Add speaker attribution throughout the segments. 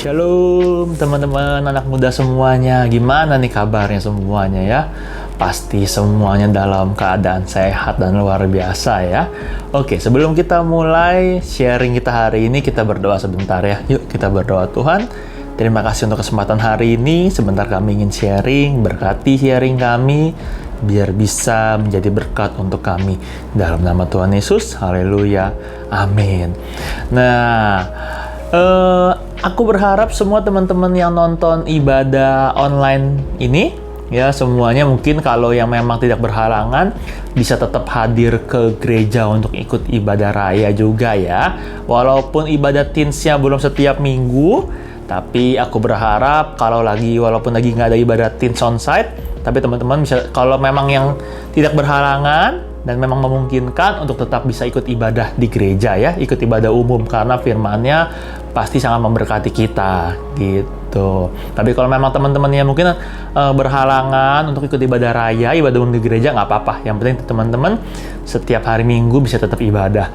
Speaker 1: Shalom teman-teman anak muda semuanya. Gimana nih kabarnya semuanya ya? Pasti semuanya dalam keadaan sehat dan luar biasa ya. Oke, sebelum kita mulai sharing kita hari ini, kita berdoa sebentar ya. Yuk kita berdoa. Tuhan, terima kasih untuk kesempatan hari ini. Sebentar kami ingin sharing, berkati sharing kami biar bisa menjadi berkat untuk kami. Dalam nama Tuhan Yesus, haleluya, amin. Nah, aku berharap semua teman-teman yang nonton ibadah online ini, ya semuanya mungkin kalau yang memang tidak berhalangan, bisa tetap hadir ke gereja untuk ikut ibadah raya juga ya. Walaupun ibadah teens-nya belum setiap minggu, tapi aku berharap walaupun lagi nggak ada ibadah teens onsite, tapi teman-teman bisa, kalau memang yang tidak berhalangan, dan memang memungkinkan untuk tetap bisa ikut ibadah di gereja ya, ikut ibadah umum karena firman-Nya pasti sangat memberkati kita gitu. Tapi kalau memang teman-temannya mungkin berhalangan untuk ikut ibadah raya, ibadah umum di gereja, nggak apa-apa. Yang penting teman-teman setiap hari Minggu bisa tetap ibadah.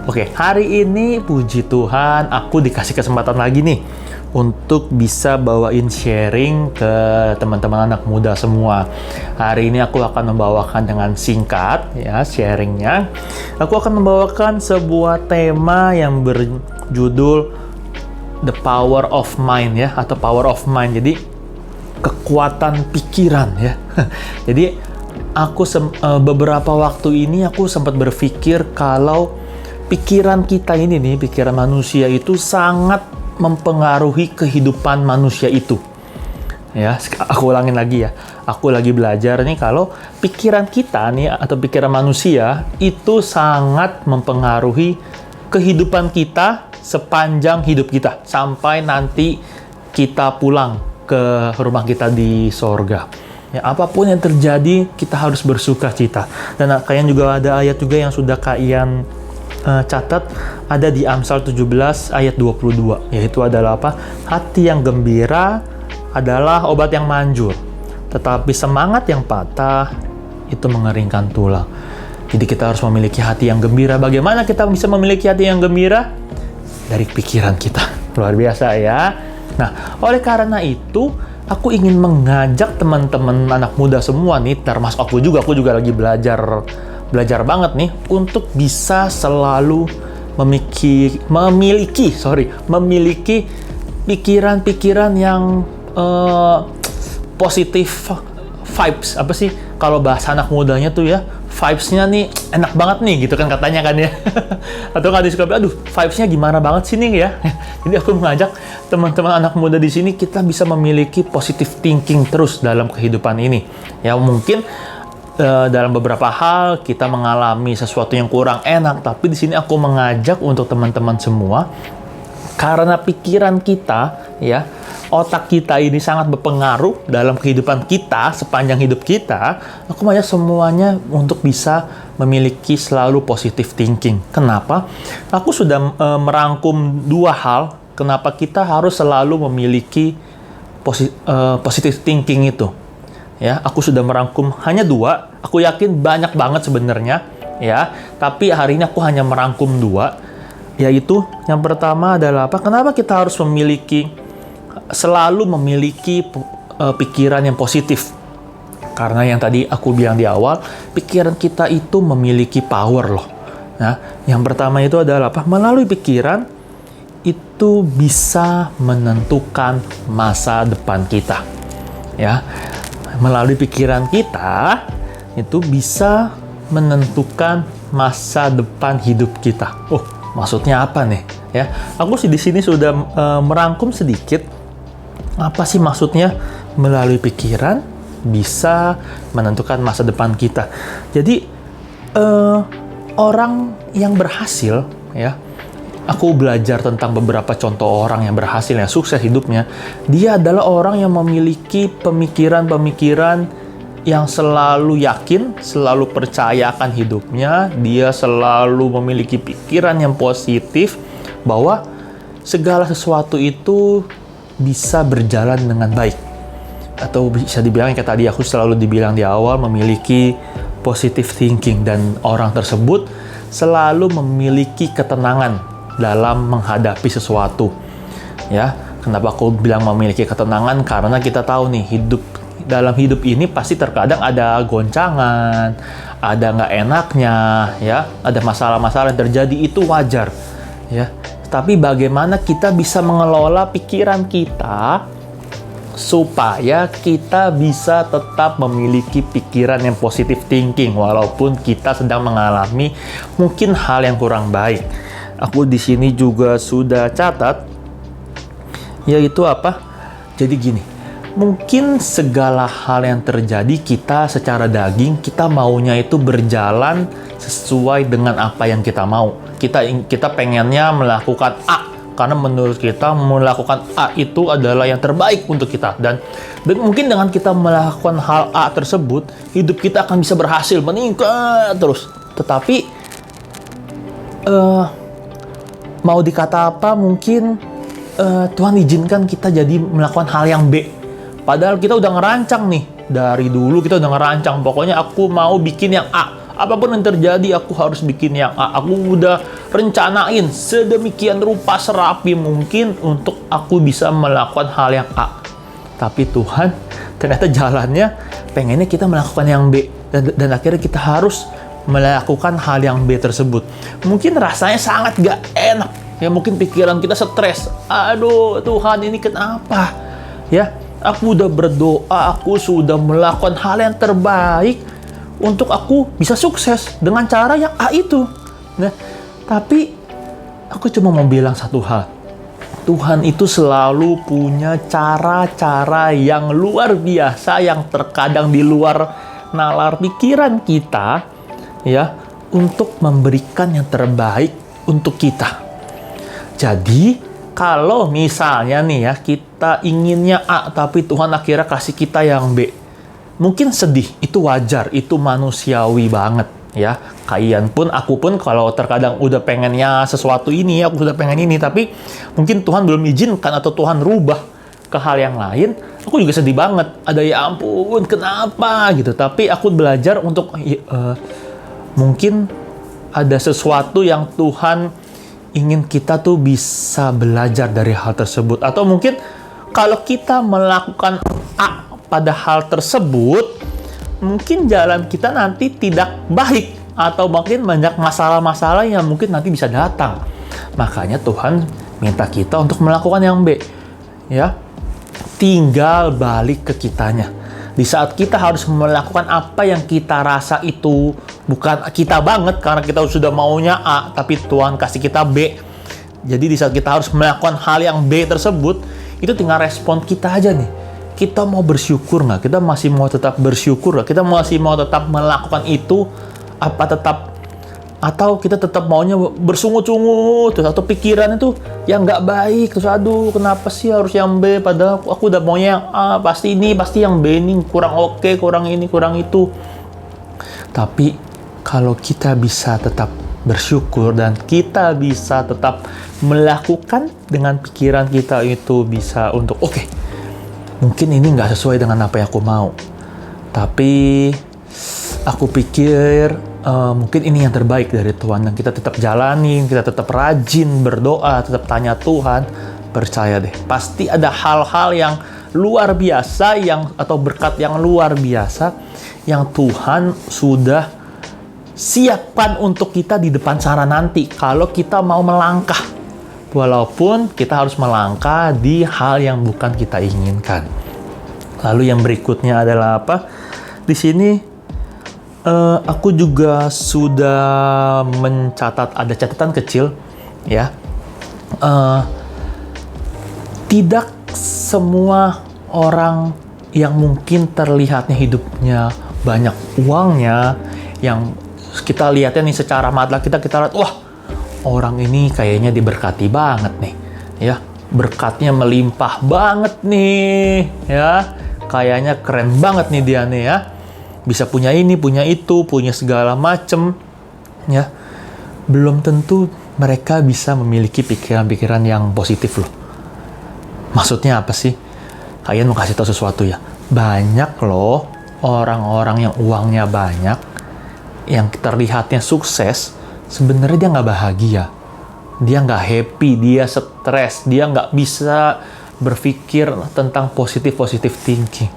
Speaker 1: Oke, hari ini puji Tuhan aku dikasih kesempatan lagi nih untuk bisa bawain sharing ke teman-teman anak muda semua. Hari ini aku akan membawakan dengan singkat ya sharingnya. Aku akan membawakan sebuah tema yang berjudul The Power of Mind ya, atau Power of Mind. Jadi kekuatan pikiran ya. Jadi aku beberapa waktu ini aku sempat berpikir kalau pikiran kita ini nih, pikiran manusia itu sangat mempengaruhi kehidupan manusia itu. Ya, aku ulangin lagi ya. Aku lagi belajar nih kalau pikiran kita nih atau pikiran manusia itu sangat mempengaruhi kehidupan kita sepanjang hidup kita sampai nanti kita pulang ke rumah kita di sorga. Ya, apapun yang terjadi kita harus bersuka cita. Dan kalian juga ada ayat juga yang sudah kalian catat, ada di Amsal 17 ayat 22, yaitu adalah apa? Hati yang gembira adalah obat yang manjur, tetapi semangat yang patah itu mengeringkan tulang. Jadi kita harus memiliki hati yang gembira. Bagaimana kita bisa memiliki hati yang gembira? Dari pikiran kita. Luar biasa ya. Nah, oleh karena itu aku ingin mengajak teman-teman anak muda semua nih, termasuk aku juga lagi belajar banget nih untuk bisa selalu memiliki pikiran-pikiran yang positif vibes. Apa sih kalau bahasa anak mudanya tuh ya, vibes-nya nih enak banget nih gitu kan katanya kan ya. Atau nggak disuka, aduh vibes-nya gimana banget sih nih ya. Jadi aku mengajak teman-teman anak muda di sini kita bisa memiliki positive thinking terus dalam kehidupan ini. Ya mungkin dalam beberapa hal kita mengalami sesuatu yang kurang enak, tapi di sini aku mengajak untuk teman-teman semua, karena pikiran kita ya, otak kita ini sangat berpengaruh dalam kehidupan kita sepanjang hidup kita. Aku mengajak semuanya untuk bisa memiliki selalu positive thinking. Kenapa? Aku sudah merangkum dua hal kenapa kita harus selalu memiliki positive thinking itu. Ya, aku sudah merangkum hanya dua. Aku yakin banyak banget sebenarnya, ya. Tapi hari ini aku hanya merangkum dua, yaitu yang pertama adalah apa? Kenapa kita harus selalu memiliki pikiran yang positif? Karena yang tadi aku bilang di awal, pikiran kita itu memiliki power loh. Nah, yang pertama itu adalah apa? Melalui pikiran itu bisa menentukan masa depan kita, ya. Melalui pikiran kita itu bisa menentukan masa depan hidup kita. Oh, maksudnya apa nih? Ya, aku di sini sudah merangkum sedikit. Apa sih maksudnya melalui pikiran bisa menentukan masa depan kita? Jadi orang yang berhasil, ya. Aku belajar tentang beberapa contoh orang yang berhasil, yang sukses hidupnya. Dia adalah orang yang memiliki pemikiran-pemikiran yang selalu yakin, selalu percaya akan hidupnya. Dia selalu memiliki pikiran yang positif bahwa segala sesuatu itu bisa berjalan dengan baik. Atau bisa dibilang kayak tadi aku selalu dibilang di awal, memiliki positive thinking, dan orang tersebut selalu memiliki ketenangan dalam menghadapi sesuatu. Ya, Kenapa aku bilang memiliki ketenangan? Karena kita tahu nih, dalam hidup ini pasti terkadang ada goncangan, ada nggak enaknya, ya, ada masalah-masalah yang terjadi, itu wajar, ya. Tapi bagaimana kita bisa mengelola pikiran kita supaya kita bisa tetap memiliki pikiran yang positive thinking walaupun kita sedang mengalami mungkin hal yang kurang baik. Aku di sini juga sudah catat, yaitu apa? Jadi gini, mungkin segala hal yang terjadi kita secara daging, kita maunya itu berjalan sesuai dengan apa yang kita mau. Kita pengennya melakukan A, karena menurut kita melakukan A itu adalah yang terbaik untuk kita. Dan mungkin dengan kita melakukan hal A tersebut, hidup kita akan bisa berhasil, meningkat terus. Tetapi, mau dikata apa, mungkin Tuhan izinkan kita jadi melakukan hal yang B. Padahal kita udah ngerancang nih, dari dulu kita udah ngerancang, pokoknya aku mau bikin yang A. Apapun yang terjadi, aku harus bikin yang A. Aku udah rencanain sedemikian rupa serapi mungkin untuk aku bisa melakukan hal yang A. Tapi Tuhan ternyata jalannya pengennya kita melakukan yang B. Dan akhirnya kita harus melakukan hal yang B tersebut. Mungkin rasanya sangat gak enak. Ya, mungkin pikiran kita stres. Aduh, Tuhan, ini kenapa? Ya, aku udah berdoa, aku sudah melakukan hal yang terbaik untuk aku bisa sukses dengan cara yang A itu. Nah, tapi aku cuma mau bilang satu hal. Tuhan itu selalu punya cara-cara yang luar biasa yang terkadang di luar nalar pikiran kita, ya, untuk memberikan yang terbaik untuk kita. Jadi, kalau misalnya nih ya, kita inginnya A, tapi Tuhan akhirnya kasih kita yang B. Mungkin sedih, itu wajar, itu manusiawi banget, ya. Kalian pun, aku pun, kalau terkadang udah pengennya sesuatu ini, aku udah pengen ini, tapi mungkin Tuhan belum izinkan atau Tuhan rubah ke hal yang lain, aku juga sedih banget. Ada, ya ampun, kenapa gitu. Tapi aku belajar untuk, mungkin ada sesuatu yang Tuhan ingin kita tuh bisa belajar dari hal tersebut. Atau mungkin kalau kita melakukan A pada hal tersebut, mungkin jalan kita nanti tidak baik, atau mungkin banyak masalah-masalah yang mungkin nanti bisa datang. Makanya Tuhan minta kita untuk melakukan yang B, ya. Tinggal balik ke kitanya. Di saat kita harus melakukan apa yang kita rasa itu bukan kita banget, karena kita sudah maunya A, tapi Tuhan kasih kita B. Jadi di saat kita harus melakukan hal yang B tersebut, itu tinggal respon kita aja nih. Kita mau bersyukur nggak? Kita masih mau tetap bersyukur nggak? Kita masih mau tetap melakukan itu? Apa tetap, atau kita tetap maunya bersungut-sungut terus, atau pikiran itu yang nggak baik terus, aduh kenapa sih harus yang B, padahal aku udah maunya yang A, pasti ini, pasti yang B ini kurang oke, kurang ini, kurang itu. Tapi kalau kita bisa tetap bersyukur dan kita bisa tetap melakukan dengan pikiran kita itu bisa untuk oke, mungkin ini nggak sesuai dengan apa yang aku mau, tapi aku pikir mungkin ini yang terbaik dari Tuhan, dan kita tetap jalanin, kita tetap rajin berdoa, tetap tanya Tuhan. Percaya deh, pasti ada hal-hal yang luar biasa, atau berkat yang luar biasa yang Tuhan sudah siapkan untuk kita di depan sana nanti kalau kita mau melangkah, walaupun kita harus melangkah di hal yang bukan kita inginkan. Lalu yang berikutnya adalah apa? Di sini aku juga sudah mencatat, ada catatan kecil, ya. Tidak semua orang yang mungkin terlihatnya hidupnya banyak uangnya, yang kita lihatnya nih secara mata kita lihat, wah, orang ini kayaknya diberkati banget nih, ya. Berkatnya melimpah banget nih, ya. Kayaknya keren banget nih dia nih, ya. Bisa punya ini, punya itu, punya segala macem, ya. Belum tentu mereka bisa memiliki pikiran-pikiran yang positif loh. Maksudnya apa sih? Kalian mau kasih tahu sesuatu ya? Banyak loh orang-orang yang uangnya banyak, yang terlihatnya sukses, sebenarnya dia nggak bahagia. Dia nggak happy, dia stres, dia nggak bisa berpikir tentang positif thinking.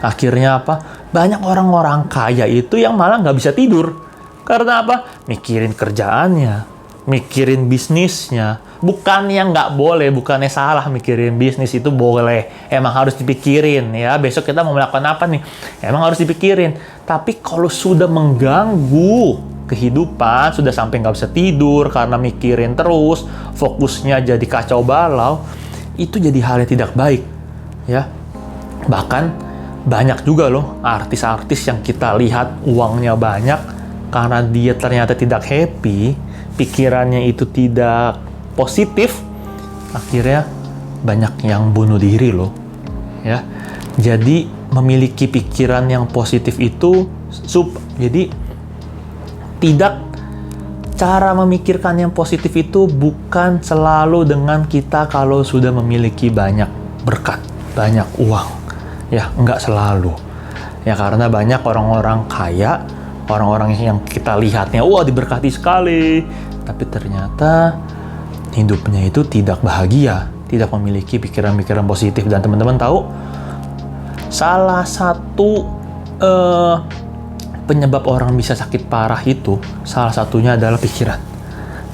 Speaker 1: Akhirnya apa? Banyak orang-orang kaya itu yang malah nggak bisa tidur. Karena apa? Mikirin kerjaannya, mikirin bisnisnya. Bukannya nggak boleh, bukannya salah mikirin bisnis, itu boleh. Emang harus dipikirin ya. Besok kita mau melakukan apa nih? Emang harus dipikirin. Tapi kalau sudah mengganggu kehidupan, sudah sampai nggak bisa tidur karena mikirin terus, fokusnya jadi kacau balau, itu jadi hal yang tidak baik ya. Bahkan banyak juga loh artis-artis yang kita lihat uangnya banyak, karena dia ternyata tidak happy, pikirannya itu tidak positif, akhirnya banyak yang bunuh diri loh ya. Jadi memiliki pikiran yang positif itu jadi tidak, cara memikirkan yang positif itu bukan selalu dengan kita kalau sudah memiliki banyak berkat, banyak uang ya, enggak selalu ya. Karena banyak orang-orang kaya, orang-orang yang kita lihatnya wah diberkati sekali, tapi ternyata hidupnya itu tidak bahagia, tidak memiliki pikiran-pikiran positif. Dan teman-teman tahu, salah satu penyebab orang bisa sakit parah itu, salah satunya adalah pikiran.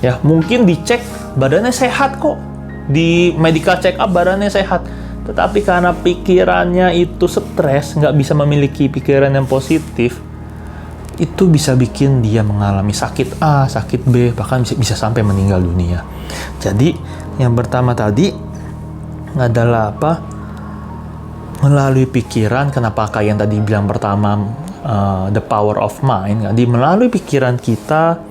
Speaker 1: Ya, mungkin dicek badannya sehat kok, di medical check up badannya sehat, tetapi karena pikirannya itu stres, nggak bisa memiliki pikiran yang positif, itu bisa bikin dia mengalami sakit A, sakit B, bahkan bisa sampai meninggal dunia. Jadi, yang pertama tadi adalah apa? Melalui pikiran. Kenapa kayak yang tadi bilang pertama, the power of mind. Jadi, melalui pikiran kita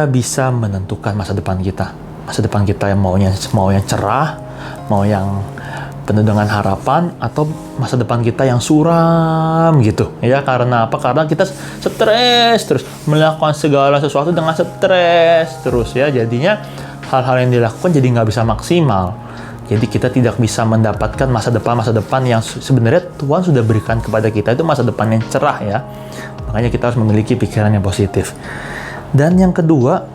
Speaker 1: bisa menentukan masa depan kita. Masa depan kita yang mau yang cerah, mau yang penuh dengan harapan, atau masa depan kita yang suram gitu ya. Karena apa? Karena kita stres terus, melakukan segala sesuatu dengan stres terus ya. Jadinya hal-hal yang dilakukan jadi nggak bisa maksimal. Jadi kita tidak bisa mendapatkan masa depan yang sebenarnya Tuhan sudah berikan kepada kita, itu masa depan yang cerah ya. Makanya kita harus memiliki pikiran yang positif. Dan yang kedua,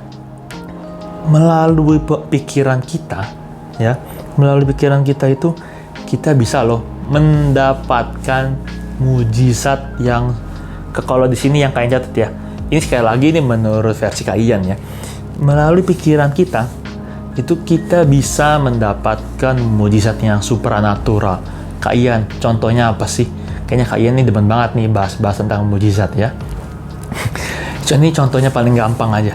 Speaker 1: melalui pikiran kita ya, melalui pikiran kita itu kita bisa loh mendapatkan mujizat yang kalau di sini yang kalian catat ya. Ini sekali lagi ini menurut versi Kaiyan ya. Melalui pikiran kita itu kita bisa mendapatkan mujizat yang supranatural. Kaiyan, contohnya apa sih? Kayaknya Kaiyan ini demen banget nih bahas tentang mujizat ya. Ini contohnya paling gampang aja.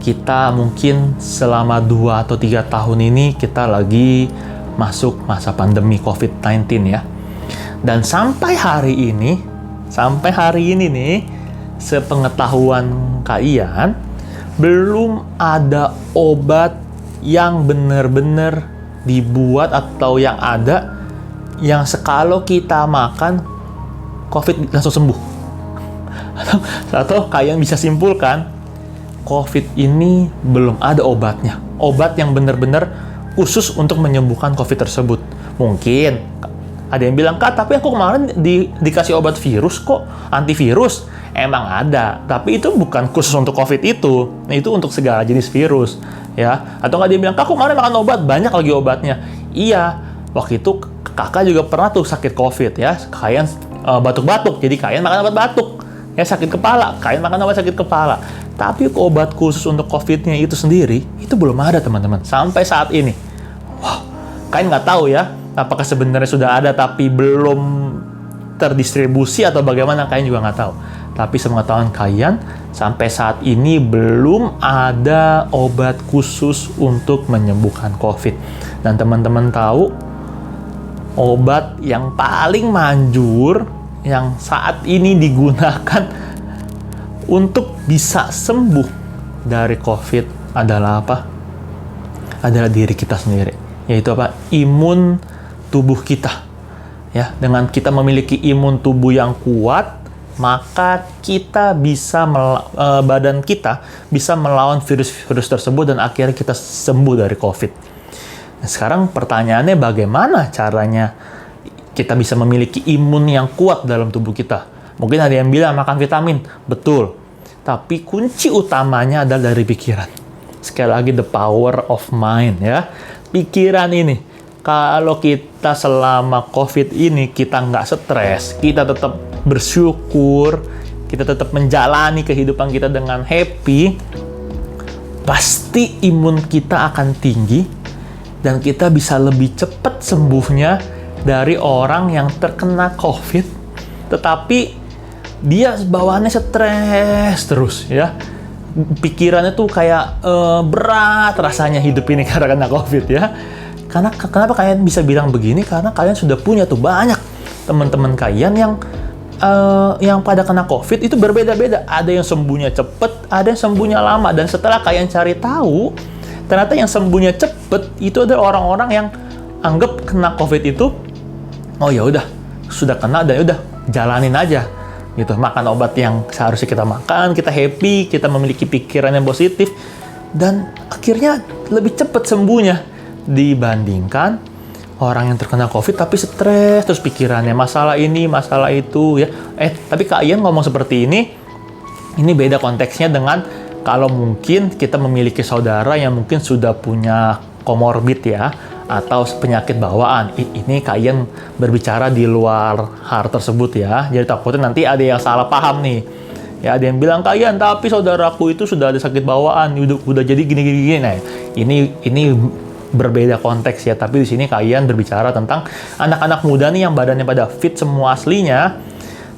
Speaker 1: Kita mungkin selama 2 atau 3 tahun ini kita lagi masuk masa pandemi COVID-19 ya. Dan sampai hari ini nih, sepengetahuan Kaiyan, belum ada obat yang benar-benar dibuat atau yang ada yang sekalau kita makan COVID langsung sembuh. Atau Kaiyan bisa simpulkan, COVID ini belum ada obatnya. Obat yang benar-benar khusus untuk menyembuhkan COVID tersebut. Mungkin ada yang bilang, Kak, tapi aku kemarin dikasih obat virus kok, antivirus. Emang ada, tapi itu bukan khusus untuk COVID itu. Itu untuk segala jenis virus, ya. Atau nggak dia bilang, Kak, aku kemarin makan obat, banyak lagi obatnya. Iya, waktu itu kakak juga pernah tuh sakit COVID, ya. Kalian batuk-batuk, jadi kalian makan obat batuk. Ya, sakit kepala, kalian makan obat sakit kepala. Tapi obat khusus untuk COVID-nya itu sendiri, itu belum ada, teman-teman. Sampai saat ini. Wow, kalian nggak tahu ya, apakah sebenarnya sudah ada tapi belum terdistribusi atau bagaimana, kalian juga nggak tahu. Tapi sepengetahuan kalian, sampai saat ini belum ada obat khusus untuk menyembuhkan COVID. Dan teman-teman tahu, obat yang paling manjur, yang saat ini digunakan untuk bisa sembuh dari COVID adalah apa? Adalah diri kita sendiri. Yaitu apa? Imun tubuh kita. Ya, dengan kita memiliki imun tubuh yang kuat, maka kita bisa badan kita bisa melawan virus-virus tersebut dan akhirnya kita sembuh dari COVID. Nah, sekarang pertanyaannya, bagaimana caranya kita bisa memiliki imun yang kuat dalam tubuh kita? Mungkin ada yang bilang makan vitamin, betul. Tapi kunci utamanya adalah dari pikiran. Sekali lagi, the power of mind ya. Pikiran ini. Kalau kita selama COVID ini kita nggak stres, kita tetap bersyukur, kita tetap menjalani kehidupan kita dengan happy, pasti imun kita akan tinggi dan kita bisa lebih cepat sembuhnya dari orang yang terkena COVID, tetapi dia bawaannya stres terus ya. Pikirannya tuh kayak berat rasanya hidup ini karena kena COVID ya. Karena kenapa kalian bisa bilang begini? Karena kalian sudah punya tuh banyak teman-teman kalian yang pada kena COVID itu berbeda-beda. Ada yang sembuhnya cepet, ada yang sembuhnya lama. Dan setelah kalian cari tahu, ternyata yang sembuhnya cepet itu ada orang-orang yang anggap kena COVID itu, oh ya udah sudah kena dan udah jalanin aja gitu, makan obat yang seharusnya kita makan, kita happy, kita memiliki pikiran yang positif, dan akhirnya lebih cepat sembuhnya dibandingkan orang yang terkena COVID tapi stres terus pikirannya masalah ini, masalah itu ya. Tapi Kak Ian ngomong seperti ini beda konteksnya dengan kalau mungkin kita memiliki saudara yang mungkin sudah punya komorbid ya, atau penyakit bawaan. Ini Kak Ian berbicara di luar hal tersebut ya. Jadi takutnya nanti ada yang salah paham nih. Ya, ada yang bilang, Kak Ian, tapi saudaraku itu sudah ada sakit bawaan, udah jadi gini-gini. Nah, ini berbeda konteks ya. Tapi di sini Kak Ian berbicara tentang anak-anak muda nih yang badannya pada fit semua aslinya,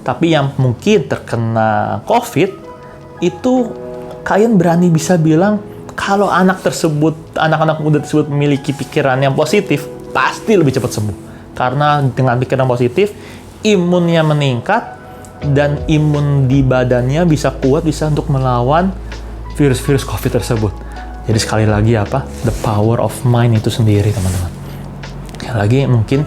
Speaker 1: tapi yang mungkin terkena COVID, itu Kak Ian berani bisa bilang, kalau anak-anak muda tersebut memiliki pikiran yang positif, pasti lebih cepat sembuh. Karena dengan pikiran positif, imunnya meningkat, dan imun di badannya bisa kuat, bisa untuk melawan virus-virus COVID tersebut. Jadi sekali lagi the power of mind itu sendiri, teman-teman. Sekali lagi mungkin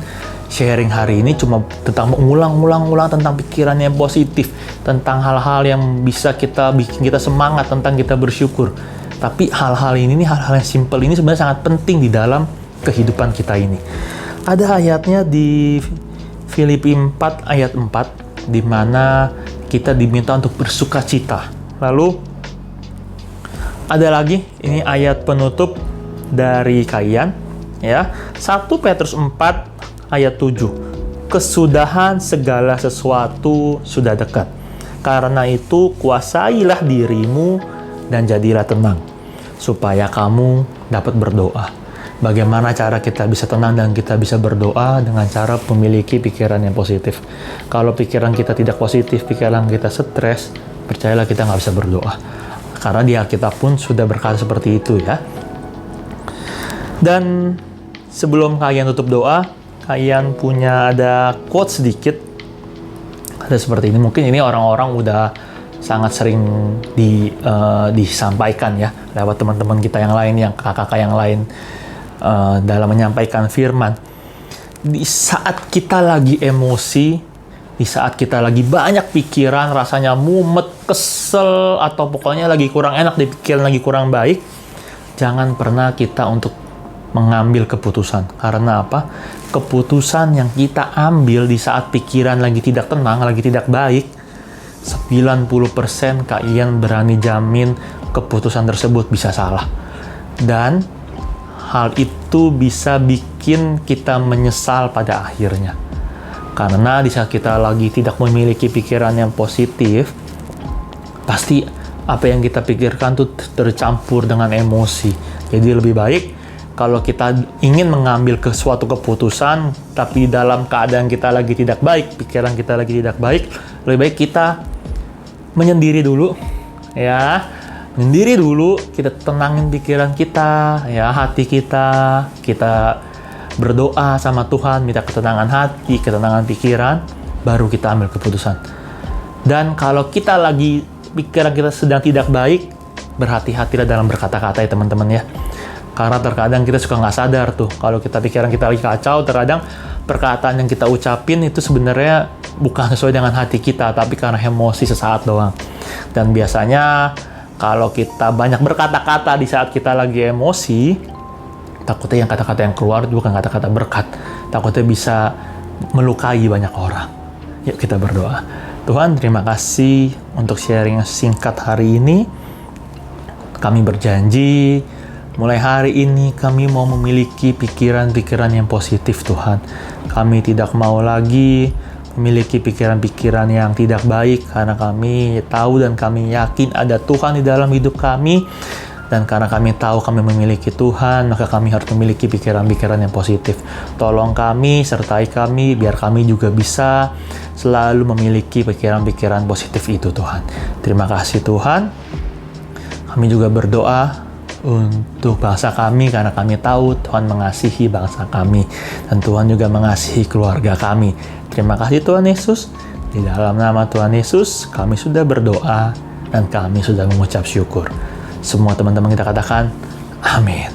Speaker 1: sharing hari ini cuma tentang mengulang-ulang tentang pikiran yang positif, tentang hal-hal yang bisa kita bikin kita semangat, tentang kita bersyukur. Tapi hal-hal hal yang simple ini sebenarnya sangat penting di dalam kehidupan kita ini. Ada ayatnya di Filipi 4 ayat 4, di mana kita diminta untuk bersukacita. Lalu ada lagi, ini ayat penutup dari Kak Ian, ya. 1 Petrus 4 ayat 7. Kesudahan segala sesuatu sudah dekat. Karena itu kuasailah dirimu dan jadilah tenang, supaya kamu dapat berdoa. Bagaimana cara kita bisa tenang dan kita bisa berdoa? Dengan cara memiliki pikiran yang positif. Kalau pikiran kita tidak positif, pikiran kita stres, percayalah kita nggak bisa berdoa. Karena di Alkitab pun sudah berkata seperti itu ya. Dan sebelum kalian tutup doa, kalian punya ada quote sedikit. Ada seperti ini, mungkin ini orang-orang udah sangat sering disampaikan ya lewat teman-teman kita yang lain, yang kakak-kakak yang lain dalam menyampaikan firman. Di saat kita lagi emosi, di saat kita lagi banyak pikiran, rasanya mumet, kesel, atau pokoknya lagi kurang enak, dipikirin lagi kurang baik, jangan pernah kita untuk mengambil keputusan. Karena apa? Keputusan yang kita ambil di saat pikiran lagi tidak tenang, lagi tidak baik, 90% Kak Ian berani jamin keputusan tersebut bisa salah. Dan hal itu bisa bikin kita menyesal pada akhirnya. Karena di saat kita lagi tidak memiliki pikiran yang positif, pasti apa yang kita pikirkan tuh tercampur dengan emosi. Jadi lebih baik kalau kita ingin mengambil suatu keputusan, tapi dalam keadaan kita lagi tidak baik, pikiran kita lagi tidak baik, lebih baik kita menyendiri dulu, ya. Menyendiri dulu, kita tenangin pikiran kita, ya, hati kita. Kita berdoa sama Tuhan, minta ketenangan hati, ketenangan pikiran, baru kita ambil keputusan. Dan kalau kita lagi, pikiran kita sedang tidak baik, berhati-hatilah dalam berkata-kata ya teman-teman ya. Karena terkadang kita suka nggak sadar tuh, kalau pikiran kita lagi kacau, terkadang perkataan yang kita ucapin itu sebenarnya bukan sesuai dengan hati kita, tapi karena emosi sesaat doang. Dan biasanya kalau kita banyak berkata-kata di saat kita lagi emosi, takutnya yang kata-kata yang keluar bukan kata-kata berkat, takutnya bisa melukai banyak orang. Yuk kita berdoa. Tuhan, terima kasih untuk sharing singkat hari ini. Kami berjanji Mulai hari ini kami mau memiliki pikiran-pikiran yang positif Tuhan. Kami tidak mau lagi memiliki pikiran-pikiran yang tidak baik karena kami tahu dan kami yakin ada Tuhan di dalam hidup kami. Dan karena kami tahu kami memiliki Tuhan, maka kami harus memiliki pikiran-pikiran yang positif. Tolong kami, sertai kami, biar kami juga bisa selalu memiliki pikiran-pikiran positif itu Tuhan. Terima kasih Tuhan. Kami juga berdoa untuk bangsa kami karena kami tahu Tuhan mengasihi bangsa kami dan Tuhan juga mengasihi keluarga kami. Terima kasih Tuhan Yesus. Di dalam nama Tuhan Yesus kami sudah berdoa dan kami sudah mengucap syukur. Semua teman-teman kita katakan amin.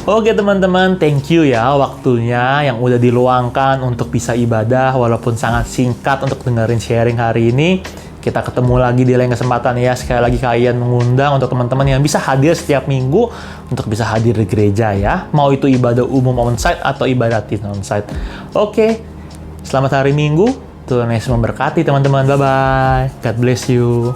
Speaker 1: Oke teman-teman, thank you ya waktunya yang udah diluangkan untuk bisa ibadah walaupun sangat singkat untuk dengerin sharing hari ini. Kita ketemu lagi di lain kesempatan ya. Sekali lagi kalian mengundang untuk teman-teman yang bisa hadir setiap minggu untuk bisa hadir di gereja ya. Mau itu ibadah umum onsite atau ibadah teen onsite. Oke, selamat hari Minggu. Tuhan Yesus memberkati teman-teman. Bye-bye. God bless you.